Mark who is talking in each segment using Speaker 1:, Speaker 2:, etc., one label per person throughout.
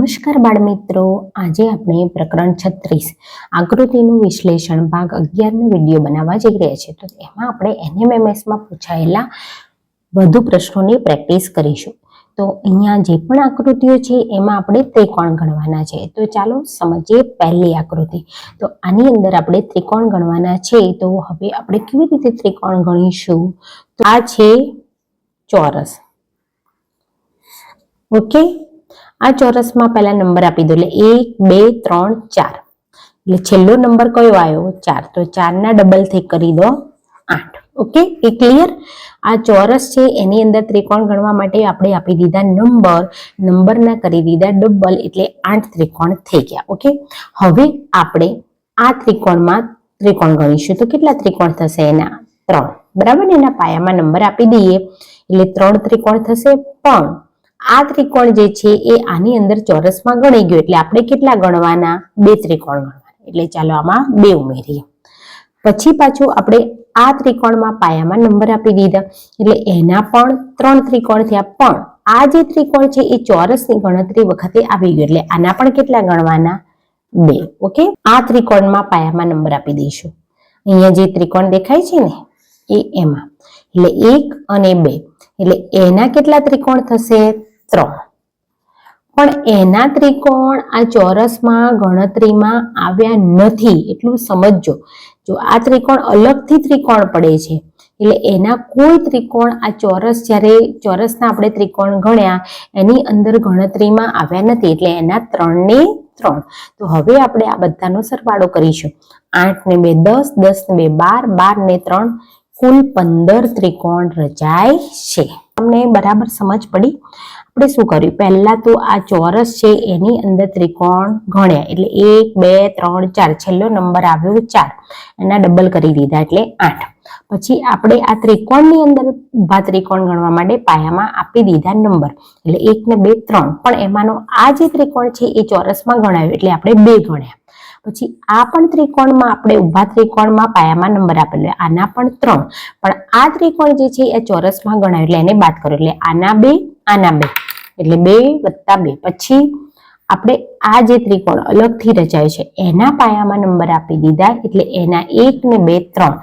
Speaker 1: નમસ્કાર બાળમિત્રો, આજે આપણે પ્રકરણ 36 આકૃતિનું વિશ્લેષણ ભાગ 11 નો વિડીયો બનાવવા જઈ રહ્યા છીએ. તો એમાં આપણે NMMS માં પૂછાયેલા વધુ પ્રશ્નોની પ્રેક્ટિસ કરીશું. તો અહીંયા જે પણ આકૃતિઓ છે એમાં આપણે ત્રિકોણ ગણવાના છે. તો ચાલો સમજીએ પહેલી આકૃતિ. તો આની અંદર આપણે ત્રિકોણ ગણવાના છે. તો હવે આપણે કેવી રીતે ત્રિકોણ ગણીશું? તો આ છે ચોરસ. ઓકે, આ ચોરસમાં પહેલા નંબર આપી દો, એટલે 1 2 3 4. એટલે છેલ્લો નંબર કયો આવ્યો? 4. તો 4 ના ડબલ થી કરી દો 8. ઓકે, એ ક્લિયર? આ ચોરસ છે એની અંદર ત્રિકોણ ગણવા માટે આપણે આપી દીધા નંબરના કરી દીધા ડબલ, એટલે 8 ત્રિકોણ થઈ ગયા. ઓકે, હવે આપણે આ ત્રિકોણમાં ત્રિકોણ ગણીશું. તો કેટલા ત્રિકોણ થશે? એના 3. બરાબર ને? એના પાયામાં નંબર આપી દઈએ એટલે 3 ત્રિકોણ થશે. પણ આ ત્રિકોણ જે છે એ આની અંદર ચોરસમાં ગણી ગયો, એટલે આપણે કેટલા ગણવાના? 2 ત્રિકોણ ગણવાના. એટલે ચાલો આમાં 2 ઉમેરીએ. પછી પાછું આપણે આ ત્રિકોણમાં પાયામાં નંબર આપી દીધા, એટલે એના પણ 3 ત્રિકોણ થયા. પણ આ જે ત્રિકોણ છે એ ચોરસની ગણતરી વખતે આવી ગયો, એટલે આના પણ કેટલા ગણવાના? 2. ઓકે, આ ત્રિકોણમાં પાયામાં નંબર આપી દઈશું. અહીંયા જે ત્રિકોણ દેખાય છે ને એ એમાં, એટલે 1 અને 2, એટલે એના કેટલા ત્રિકોણ થશે? 3. પણ એના ત્રિકોણ આ ચોરસમાં ગણતરીમાં આવ્યા નથી, એટલું સમજજો. જો આ ત્રિકોણ અલગથી ત્રિકોણ પડે છે, એટલે એના કોઈ ત્રિકોણ આ ચોરસ, જ્યારે ચોરસના આપણે ત્રિકોણ ગણ્યા એની અંદર ગણતરીમાં આવ્યા નથી, એટલે એના 3 ને 3. તો હવે આપણે આ બધાનો સરવાળો કરીશું. 8 ને 2 10, 10 ને 2 12, 12 ને 3 કુલ 15 ત્રિકોણ રચાય છે. તમને બરાબર સમજ પડી? આપણે શું કર્યું? પહેલા તો આ ચોરસ છે એની અંદર ત્રિકોણ ગણ્યા, એટલે 1 2 3 4, છેલ્લો નંબર આવ્યો 4, એના ડબલ કરી દીધા એટલે 8. પછી આપણે આ ત્રિકોણની અંદર ઊભા ત્રિકોણ ગણવા માટે પાયામાં આપી દીધા નંબર, એટલે 1 ને 2 3. પણ એમાંનો આ જે ત્રિકોણ છે એ ચોરસમાં ગણાયો, એટલે આપણે 2 ગણ્યા. પછી આ પણ ત્રિકોણમાં આપણે ઊભા ત્રિકોણમાં પાયામાં નંબર આપેલો, આના પણ 3. પણ આ ત્રિકોણ જે છે એ ચોરસમાં ગણાયો, એટલે એને બાદ કરો, એટલે આના 2 આના 2, એટલે 2 + 2. પછી આપણે આ જે ત્રિકોણ અલગથી રચાય છે એના પાયામાં નંબર આપી દીધા, એટલે એના 1 ને 2 3.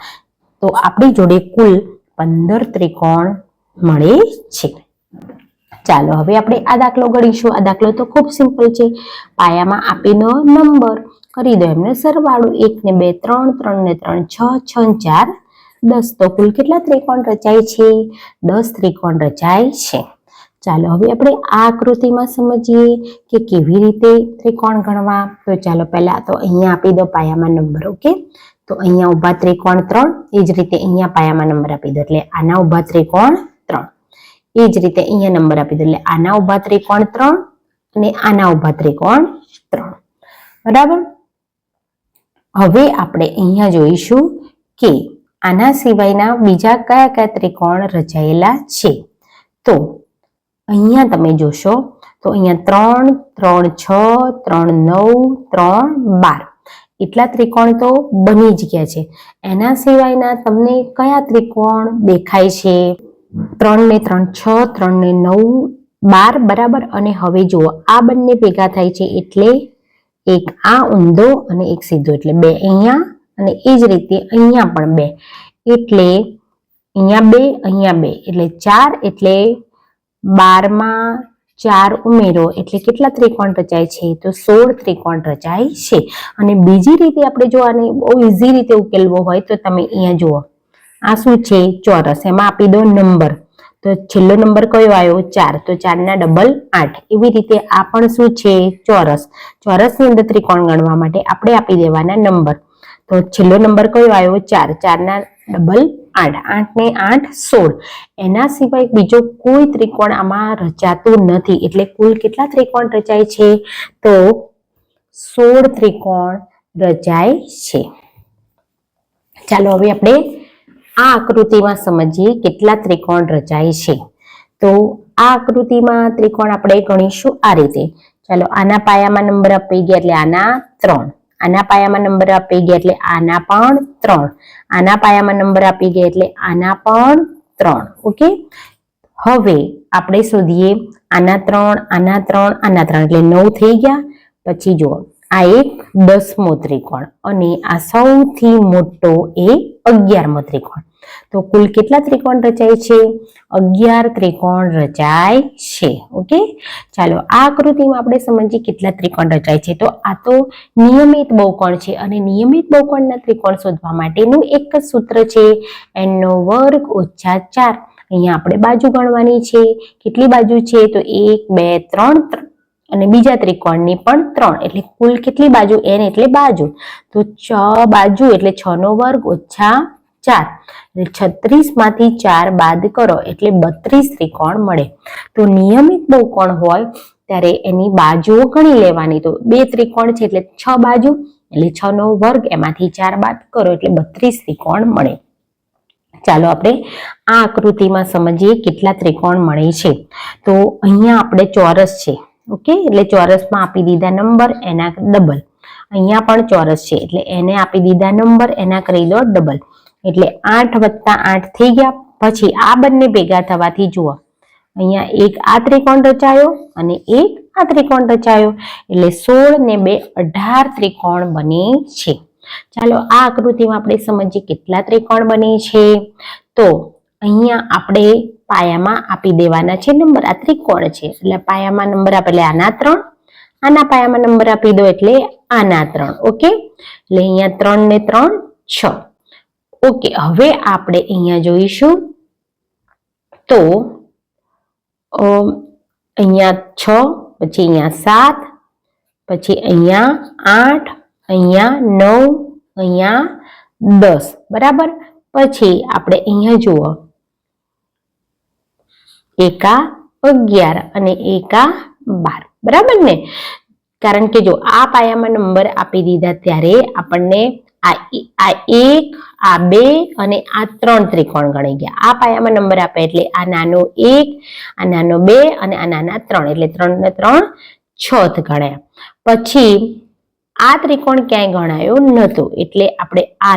Speaker 1: તો આપણી જોડે કુલ 15 ત્રિકોણ મળે છે. ચાલો હવે આપણે આ દાખલો ગણીશું. આ દાખલો તો ખૂબ સિમ્પલ છે. પાયામાં આપેલો નંબર કરી દો એમને સરવાળો. 1 ને 2 3, 3 ને 3 6, 6 ને 4 10. તો કુલ કેટલા ત્રિકોણ રચાય છે? 10 ત્રિકોણ રચાય છે. ચાલો હવે આપણે આ આકૃતિમાં સમજીએ કે કેવી રીતે ત્રિકોણ ગણવા. તો ચાલો પહેલા તો અહીંયા આપી દો પાયામાં નંબર. ઓકે, તો અહીંયા ઊભા ત્રિકોણ 3, એ જ રીતે અહીંયા પાયામાં નંબર આપી દો, એટલે આના ઊભા ત્રિકોણ 3. એ જ રીતે અહીંયા નંબર આપી દો, એટલે આના ઊભા ત્રિકોણ 3 અને આના ઊભા ત્રિકોણ 3. બરાબર? હવે આપણે અહીંયા જોઈશું કે આના સિવાયના બીજા કયા કયા ત્રિકોણ રચાયેલા છે. તો અહીંયા તમે જોશો તો અહીંયા 3 3 6 3 9 3 12 એટલા ત્રિકોણ તો બની જ ગયા છે. એના સિવાયના તમને કયા ત્રિકોણ દેખાય છે? 3 ને 3 6, 3 ને 9 12. બરાબર? અને હવે જુઓ, આ બંને ભેગા થાય છે એટલે એક આ ઊંધો અને એક સીધો, એટલે 2 અહીંયા, અને એ જ રીતે અહીંયા પણ 2, એટલે અહીંયા 2 અહીંયા 2, એટલે 4. એટલે 12 માં 4 ઉમેરો એટલે કેટલા ત્રિકોણ રચાય છે? તો 16 ત્રિકોણ રચાય છે. અને બીજી રીતે આપણે જો આને બહુ ઇઝી રીતે ઉકેલવો હોય તો તમે અહીંયા જુઓ, આ શું છે? ચોરસ. એમાં આપી દો નંબર. તો છેલ્લો નંબર કયો આવ્યો? 4. તો 4 ના ડબલ 8. એવી રીતે આ પણ શું છે? ચોરસ. ચોરસની અંદર ત્રિકોણ ગણવા માટે આપણે આપી દેવાના નંબર. તો છેલ્લો નંબર કયો આવ્યો? 4. 4 ના ડબલ 8. 8 ને 8 16. એના સિવાય બીજો કોઈ ત્રિકોણ આમાં રચાતું નથી, એટલે કુલ કેટલા ત્રિકોણ રચાય છે? તો 16 ત્રિકોણ રચાય છે. ચાલો હવે આપણે આ આકૃતિમાં સમજીએ કેટલા ત્રિકોણ રચાય છે. તો આ આકૃતિમાં ત્રિકોણ આપણે ગણીશું આ રીતે. ચાલો, આના પાયામાં નંબર આપી ગયા એટલે આના 3, આના પાયામાં નંબર આપી ગયા એટલે આના પણ 3, આના પાયામાં નંબર આપી ગયા એટલે આના પણ 3. ઓકે, હવે આપણે શોધીએ આના 3 આના 3 આના 3 એટલે 9 થઈ ગયા. પછી જુઓ આ એક 10મો ત્રિકોણ અને આ સૌથી મોટો એ 11મો ત્રિકોણ. તો કુલ કેટલા ત્રિકોણ રચાય છે? 11 ત્રિકોણ રચાય છે. ઓકે, ચાલો આ આકૃતિમાં આપણે સમજીએ કેટલા ત્રિકોણ રચાય છે. તો આ તો નિયમિત બહુકોણ છે અને નિયમિત બહુકોણના ત્રિકોણ શોધવા માટેનું એક જ સૂત્ર છે, n નો વર્ગ ઓછા 4. અહીંયા આપણે બાજુ ગણવાની છે. કેટલી બાજુ છે? તો 1 2 3 અને બીજા ત્રિકોણની પણ 3 એટલે કુલ કેટલી બાજુ? n એટલે બાજુ. તો 6 બાજુ એટલે 6 નો વર્ગ ઓછા 4 એટલે 36 માંથી 4 બાદ કરો એટલે 32 ત્રિકોણ મળે. તો નિયમિત બહુકોણ હોય ત્યારે એની બાજુઓ ગણી લેવાની. તો 2 ત્રિકોણ છે એટલે 6 બાજુ એટલે 6 નો વર્ગ એમાંથી 4 બાદ કરો એટલે 32 ત્રિકોણ મળે. ચાલો આપણે આ આકૃતિમાં સમજીએ કેટલા ત્રિકોણ મળે છે. તો અહીંયા આપણે ચોરસ છે. ઓકે, એટલે ચોરસમાં આપી દીધા નંબર એના ડબલ. અહીંયા પણ ચોરસ છે એટલે એને આપી દીધા નંબર એના કરી દો ડબલ. એટલે 8 વત્તા 8 થઈ ગયા. પછી આ બંને ભેગા થવાથી જુઓ અહીંયા એક આ ત્રિકોણ રચાયો અને એક આ ત્રિકોણ રચાયો એટલે 16 ને 2 18 ત્રિકોણ બને છે. ચાલો આ આકૃતિમાં આપણે સમજીએ કેટલા ત્રિકોણ બને છે. તો અહીંયા આપણે પાયામાં આપી દેવાના છે નંબર. આ ત્રિકોણ છે એટલે પાયામાં નંબર આપે એટલે આના 3, આના પાયામાં નંબર આપી દો એટલે આના 3. ઓકે, એટલે અહીંયા 3 ને 3 6. ઓકે, હવે આપણે અહીંયા જોઈશું તો અહીંયા 6, પછી અહીંયા 7, પછી અહીંયા 8, અહીંયા 9, અહીંયા 10. બરાબર. પછી આપણે અહીંયા જુઓ એકા 11 અને એકા 12. બરાબર ને? કારણ કે જો આ પાયામાં નંબર આપી દીધા ત્યારે આપણને આ 1, આ 2 અને આ 3 ત્રિકોણ ગણી ગયા. આ પાયામાં નંબર આપે એટલે આ નાનો 1, આ નાનો 2 અને આ નાના 3 એટલે 3 ને 3 6 ગણ્યા. પછી આ ત્રિકોણ ક્યાંય ગણાયો નતો એટલે આપણે આ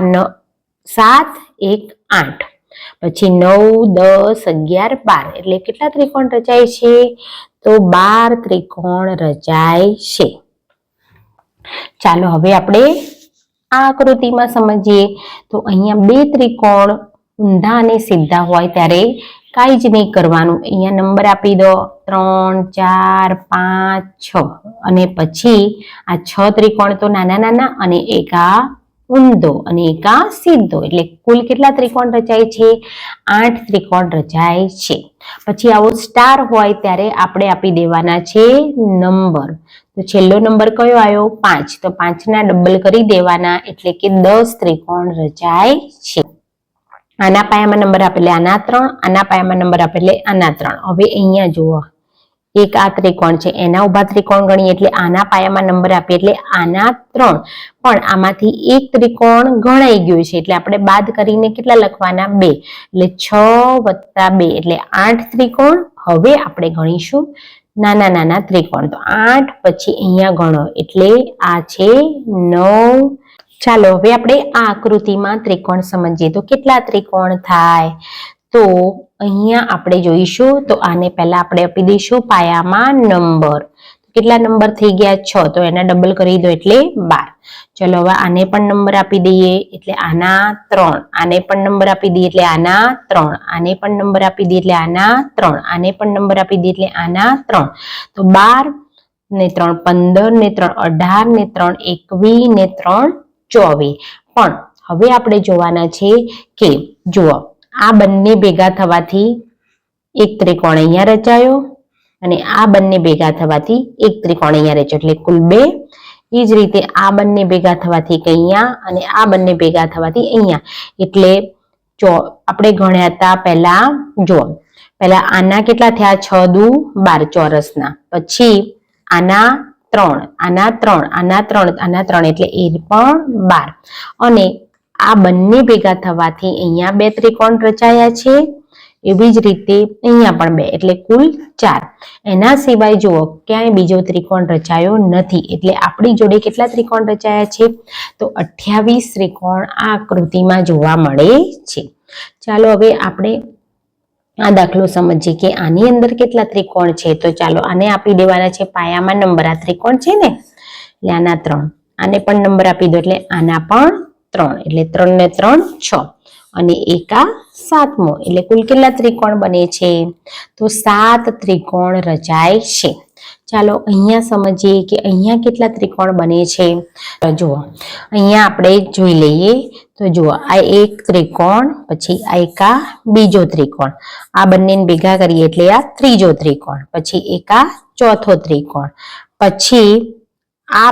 Speaker 1: 7, 1, 8, પછી 9, 10, 11, 12 એટલે કેટલા ત્રિકોણ રચાય છે? તો 12 ત્રિકોણ રચાય છે. ચાલો હવે આપણે આ આકૃતિમાં સમજીએ. તો અહીંયા 2 ત્રિકોણ ઊંધા અને સીધા હોય ત્યારે કાંઈ જ નહીં કરવાનું. અહીંયા નંબર આપી દો 3, 4, 5, 6 અને પછી આ 6 ત્રિકોણ તો નાના નાના અને એક આ ઊંધો અને એક આ સીધો એટલે કુલ કેટલા ત્રિકોણ રચાય છે? 8 ત્રિકોણ રચાય છે. પછી આવો સ્ટાર હોય ત્યારે આપણે આપી દેવાના છે નંબર. તો છેલ્લો નંબર કયો આવ્યો? 5. તો 5 ના ડબલ કરી દેવાના એટલે કે 10 ત્રિકોણ રચાય છે. આના પાયામાં નંબર આપે એટલે આના 3, આના પાયામાં નંબર આપે એટલે આના 3. હવે અહીંયા જુઓ એક આ ત્રિકોણ છે એના ઉભા ત્રિકોણ ગણીએ એટલે આના પાયામાં નંબર આપીએ એટલે આના 3. પણ આમાંથી એક ત્રિકોણ ગણાઈ ગયું છે એટલે આપણે બાદ કરીને કેટલા લખવાના? 2. એટલે 6 વત્તા 2 એટલે 8 ત્રિકોણ. હવે આપણે ગણીશું નાના નાના ત્રિકોણ. તો 8 પછી અહીંયા ગણો એટલે આ છે 9. ચાલો હવે આપણે આ આકૃતિમાં ત્રિકોણ સમજીએ. તો કેટલા ત્રિકોણ થાય? તો અહીંયા આપણે જોઈશું. તો આને પહેલા આપણે આપી દઈશું પાયામાં નંબર. કેટલા નંબર થઈ ગયા? 6. તો એના ડબલ કરી દો એટલે 12. ચલો હવે આને પણ નંબર આપી દઈએ એટલે આના 3. આને પણ નંબર આપી દઈએ એટલે આના 3. આને પણ નંબર આપી દઈએ એટલે આના 3. આને પણ નંબર આપી દઈએ એટલે આના 3. તો 12 ને 3 15 ને 3 18 ને 3 21 ને 3 24. પણ હવે આપણે જોવાના છે કે જુઓ આ બંને ભેગા થવાથી એક ત્રિકોણ અહીંયા રચાયો અને આ બંને ભેગા થવાથી એક ત્રિકોણ અહીંયા રચાયો એટલે કુલ 2. એ જ રીતે આ બંને ભેગા થવાથી અહીંયા અને આ બંને ભેગા થવાથી અહીંયા એટલે જો આપણે ગણ્યા હતા પહેલા જુઓ પહેલા આના કેટલા થયા? 6 દુ 12 ચોરસના. પછી આના 3, આના 3, આના 3, આના 3 એટલે એ પણ 12. અને આ બંને ભેગા થવાથી અહીંયા 2 ત્રિકોણ રચાયા છે. એવી જ રીતે અહીંયા પણ 2 એટલે કુલ 4. એના સિવાય જુઓ ક્યાંય બીજો ત્રિકોણ રચાયો નથી એટલે આપણી જોડે કેટલા ત્રિકોણ રચાયા છે? તો 28 ત્રિકોણ આ આકૃતિમાં જોવા મળે છે. ચાલો હવે આપણે આ દાખલો સમજીએ કે આની અંદર કેટલા ત્રિકોણ છે. તો ચાલો આને આપી દેવાના છે પાયામાં નંબર. આ ત્રિકોણ છે ને એટલે આના 3, આને પણ નંબર આપી દો એટલે આના પણ 3, એટલે 3 ને 3 6 અને એક આ 7મો, એટલે કુલ કેટલા ત્રિકોણ બને છે? તો 7 ત્રિકોણ રચાય છે. ચાલો અહીંયા સમજીએ કે અહીંયા કેટલા ત્રિકોણ બને છે. તો જુઓ અહીંયા આપણે જોઈ લઈએ. તો જુઓ આ એક ત્રિકોણ, પછી આ એક આ બીજો ત્રિકોણ, આ બંનેને ભેગા કરીએ એટલે આ ત્રીજો ત્રિકોણ, પછી એક આ ચોથો ત્રિકોણ, પછી આ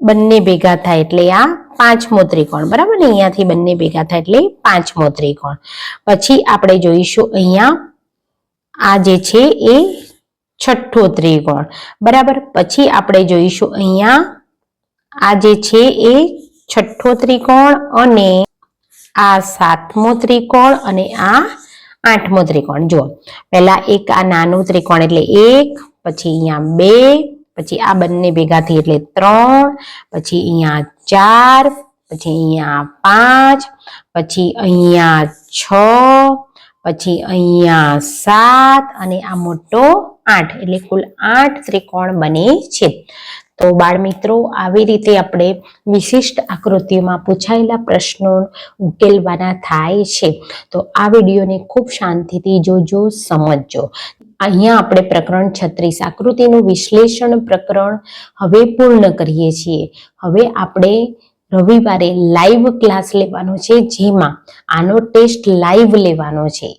Speaker 1: બંને ભેગા થાય એટલે આ 5મો ત્રિકોણ, બરાબર ને? અહીંયાથી બંને ભેગા થાય એટલે 5મો ત્રિકોણ. પછી આપણે જોઈશું અહીંયા આ જે છે એ 6થો ત્રિકોણ, બરાબર. પછી આપણે જોઈશું અહીંયા આ જે છે એ 6થો ત્રિકોણ અને આ 7મો ત્રિકોણ અને આ 8મો ત્રિકોણ. જુઓ પહેલા એક આ નાનું ત્રિકોણ એટલે 1, પછી અહીંયા 2, પછી આ બંને ભેગા થઈ એટલે 3, પછી અહીંયા 4, પછી અહીંયા 5, પછી અહીંયા 6, પછી અહીંયા 7 અને આ મોટો 8, એટલે કુલ 8 ત્રિકોણ બને છે. તો બાળ મિત્રો આવી રીતે આપણે વિશિષ્ટ આકૃતિઓમાં પૂછાયેલા પ્રશ્નો ઉકેલવાના થાય છે. તો આ વિડીયોને ખૂબ શાંતિથી જોજો, સમજજો. અહીંયા આપણે પ્રકરણ 36 આકૃતિનું વિશ્લેષણ પ્રકરણ હવે પૂર્ણ કરીએ છીએ. હવે આપણે રવિવારે લાઈવ ક્લાસ લેવાનો છે, જેમાં આનો ટેસ્ટ લાઈવ લેવાનો છે.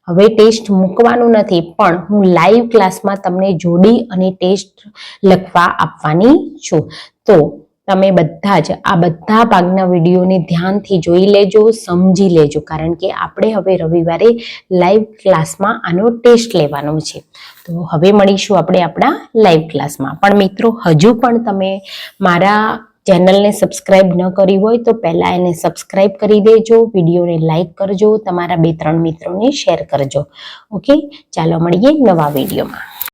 Speaker 1: હવે ટેસ્ટ મૂકવાનું નથી, પણ હું લાઈવ ક્લાસમાં તમને જોડી અને ટેસ્ટ લખવા આપવાની છું. તો તમે બધા જ આ બધા ભાગના વિડીયોને ધ્યાનથી જોઈ લેજો, સમજી લેજો, કારણ કે આપણે હવે રવિવારે લાઈવ ક્લાસમાં આનો ટેસ્ટ લેવાનો છે. તો હવે મળીશું આપણે આપણા લાઈવ ક્લાસમાં. પણ મિત્રો હજુ પણ તમે મારા ચેનલને સબસ્ક્રાઇબ ન કરી હોય તો પહેલા એને સબસ્ક્રાઇબ કરી દેજો, વિડીયોને લાઈક કરજો, તમારા 2-3 મિત્રોને શેર કરજો. ઓકે, ચાલો મળીએ નવા વિડીયોમાં.